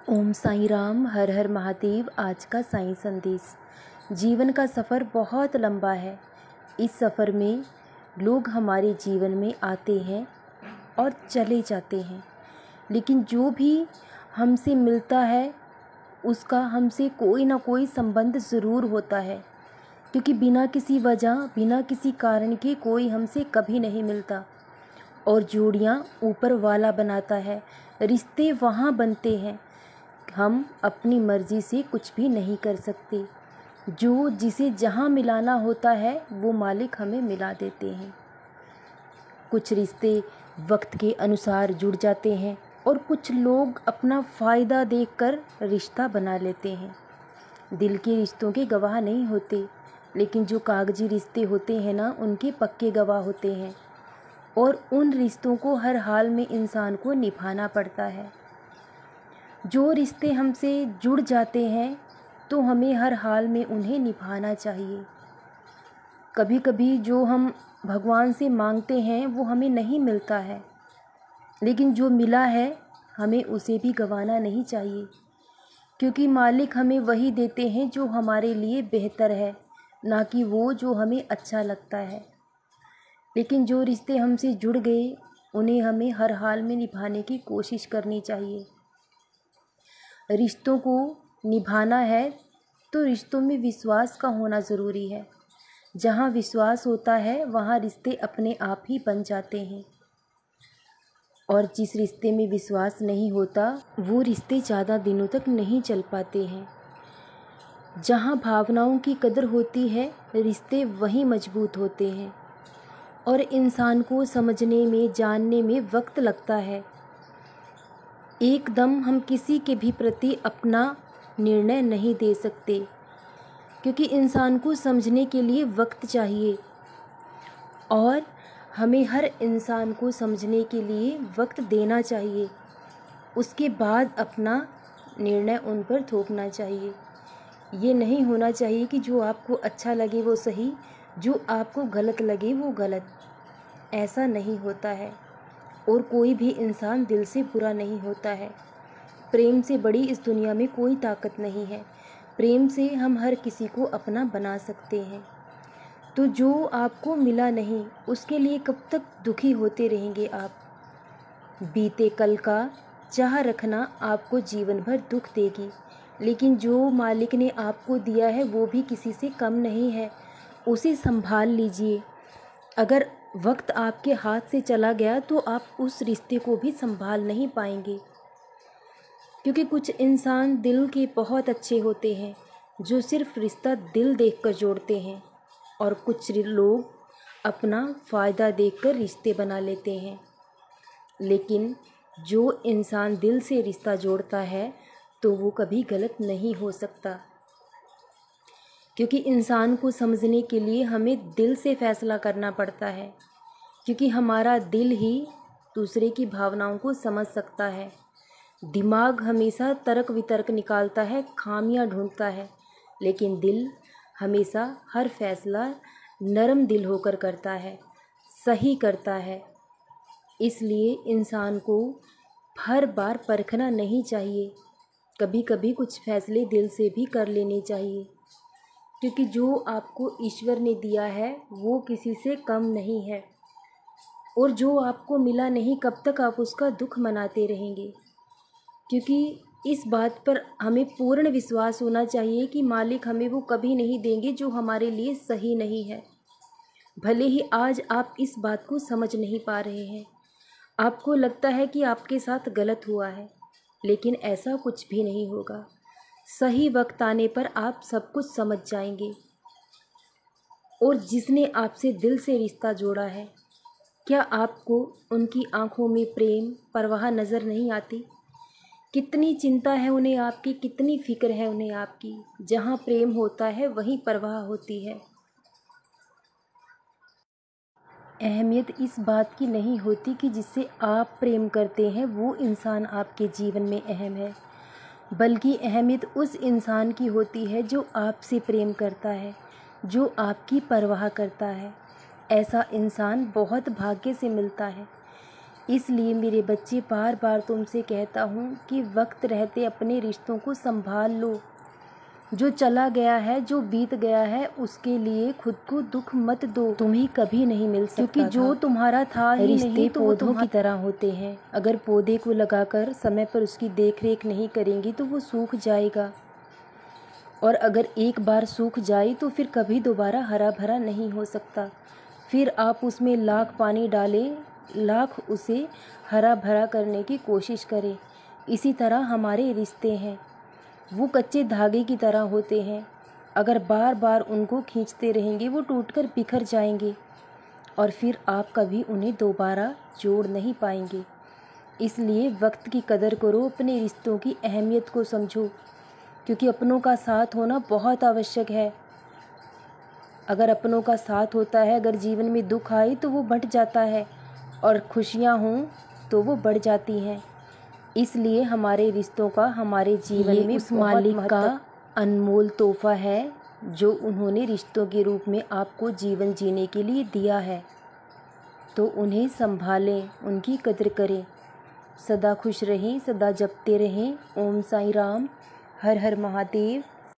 ओम साईं राम, हर हर महादेव। आज का साईं संदेश। जीवन का सफ़र बहुत लंबा है। इस सफ़र में लोग हमारे जीवन में आते हैं और चले जाते हैं, लेकिन जो भी हमसे मिलता है उसका हमसे कोई ना कोई संबंध ज़रूर होता है, क्योंकि बिना किसी वजह, बिना किसी कारण के कोई हमसे कभी नहीं मिलता। और जोड़ियाँ ऊपर वाला बनाता है, रिश्ते वहाँ बनते हैं। हम अपनी मर्ज़ी से कुछ भी नहीं कर सकते। जो जिसे जहाँ मिलाना होता है वो मालिक हमें मिला देते हैं। कुछ रिश्ते वक्त के अनुसार जुड़ जाते हैं और कुछ लोग अपना फ़ायदा देखकर रिश्ता बना लेते हैं। दिल के रिश्तों के गवाह नहीं होते, लेकिन जो कागजी रिश्ते होते हैं ना, उनके पक्के गवाह होते हैं। और उन रिश्तों को हर हाल में इंसान को निभाना पड़ता है। जो रिश्ते हमसे जुड़ जाते हैं तो हमें हर हाल में उन्हें निभाना चाहिए। कभी कभी जो हम भगवान से मांगते हैं वो हमें नहीं मिलता है, लेकिन जो मिला है हमें उसे भी गंवाना नहीं चाहिए, क्योंकि मालिक हमें वही देते हैं जो हमारे लिए बेहतर है, ना कि वो जो हमें अच्छा लगता है। लेकिन जो रिश्ते हमसे जुड़ गए उन्हें हमें हर हाल में निभाने की कोशिश करनी चाहिए। रिश्तों को निभाना है तो रिश्तों में विश्वास का होना ज़रूरी है। जहाँ विश्वास होता है वहाँ रिश्ते अपने आप ही बन जाते हैं। और जिस रिश्ते में विश्वास नहीं होता वो रिश्ते ज़्यादा दिनों तक नहीं चल पाते हैं। जहाँ भावनाओं की कदर होती है रिश्ते वहीं मजबूत होते हैं। और इंसान को समझने में, जानने में वक्त लगता है। एकदम हम किसी के भी प्रति अपना निर्णय नहीं दे सकते, क्योंकि इंसान को समझने के लिए वक्त चाहिए। और हमें हर इंसान को समझने के लिए वक्त देना चाहिए, उसके बाद अपना निर्णय उन पर थोपना चाहिए। ये नहीं होना चाहिए कि जो आपको अच्छा लगे वो सही, जो आपको गलत लगे वो गलत। ऐसा नहीं होता है। और कोई भी इंसान दिल से बुरा नहीं होता है। प्रेम से बड़ी इस दुनिया में कोई ताकत नहीं है। प्रेम से हम हर किसी को अपना बना सकते हैं। तो जो आपको मिला नहीं उसके लिए कब तक दुखी होते रहेंगे आप? बीते कल का चाह रखना आपको जीवन भर दुख देगी, लेकिन जो मालिक ने आपको दिया है वो भी किसी से कम नहीं है। उसे संभाल लीजिए। अगर वक्त आपके हाथ से चला गया तो आप उस रिश्ते को भी संभाल नहीं पाएंगे, क्योंकि कुछ इंसान दिल के बहुत अच्छे होते हैं जो सिर्फ रिश्ता दिल देखकर जोड़ते हैं, और कुछ लोग अपना फ़ायदा देखकर रिश्ते बना लेते हैं। लेकिन जो इंसान दिल से रिश्ता जोड़ता है तो वो कभी गलत नहीं हो सकता, क्योंकि इंसान को समझने के लिए हमें दिल से फ़ैसला करना पड़ता है, क्योंकि हमारा दिल ही दूसरे की भावनाओं को समझ सकता है। दिमाग हमेशा तर्क वितर्क निकालता है, खामियां ढूंढता है, लेकिन दिल हमेशा हर फैसला नरम दिल होकर करता है, सही करता है। इसलिए इंसान को हर बार परखना नहीं चाहिए। कभी कभी कुछ फैसले दिल से भी कर लेने चाहिए, क्योंकि जो आपको ईश्वर ने दिया है वो किसी से कम नहीं है। और जो आपको मिला नहीं कब तक आप उसका दुख मनाते रहेंगे? क्योंकि इस बात पर हमें पूर्ण विश्वास होना चाहिए कि मालिक हमें वो कभी नहीं देंगे जो हमारे लिए सही नहीं है। भले ही आज आप इस बात को समझ नहीं पा रहे हैं, आपको लगता है कि आपके साथ गलत हुआ है, लेकिन ऐसा कुछ भी नहीं होगा। सही वक्त आने पर आप सब कुछ समझ जाएंगे। और जिसने आपसे दिल से रिश्ता जोड़ा है, क्या आपको उनकी आंखों में प्रेम, परवाह नज़र नहीं आती? कितनी चिंता है उन्हें आपकी, कितनी फ़िक्र है उन्हें आपकी। जहाँ प्रेम होता है वहीं परवाह होती है। अहमियत इस बात की नहीं होती कि जिससे आप प्रेम करते हैं वो इंसान आपके जीवन में अहम है, बल्कि अहमियत उस इंसान की होती है जो आपसे प्रेम करता है, जो आपकी परवाह करता है। ऐसा इंसान बहुत भाग्य से मिलता है, इसलिए मेरे बच्चे, बार बार तुमसे कहता हूँ कि वक्त रहते अपने रिश्तों को संभाल लो। जो चला गया है, जो बीत गया है, उसके लिए खुद को दुख मत दो। तुम्हें कभी नहीं मिल सकता, क्योंकि जो तुम्हारा था ही नहीं, तो पौधों की तरह होते हैं। अगर पौधे को लगाकर समय पर उसकी देखरेख नहीं करेंगी तो वो सूख जाएगा, और अगर एक बार सूख जाए तो फिर कभी दोबारा हरा भरा नहीं हो सकता। फिर आप उसमें लाख पानी डालें, लाख उसे हरा भरा करने की कोशिश करें। इसी तरह हमारे रिश्ते हैं, वो कच्चे धागे की तरह होते हैं। अगर बार बार उनको खींचते रहेंगे वो टूटकर बिखर जाएंगे, और फिर आप कभी उन्हें दोबारा जोड़ नहीं पाएंगे। इसलिए वक्त की कदर करो, अपने रिश्तों की अहमियत को समझो, क्योंकि अपनों का साथ होना बहुत आवश्यक है। अगर अपनों का साथ होता है, अगर जीवन में दुख आए तो वो बंट जाता है, और खुशियाँ हों तो वो बढ़ जाती हैं। इसलिए हमारे रिश्तों का हमारे जीवन में उस मालिक का अनमोल तोहफा है, जो उन्होंने रिश्तों के रूप में आपको जीवन जीने के लिए दिया है। तो उन्हें संभालें, उनकी कदर करें। सदा खुश रहें, सदा जपते रहें। ओम साईं राम। हर हर महादेव।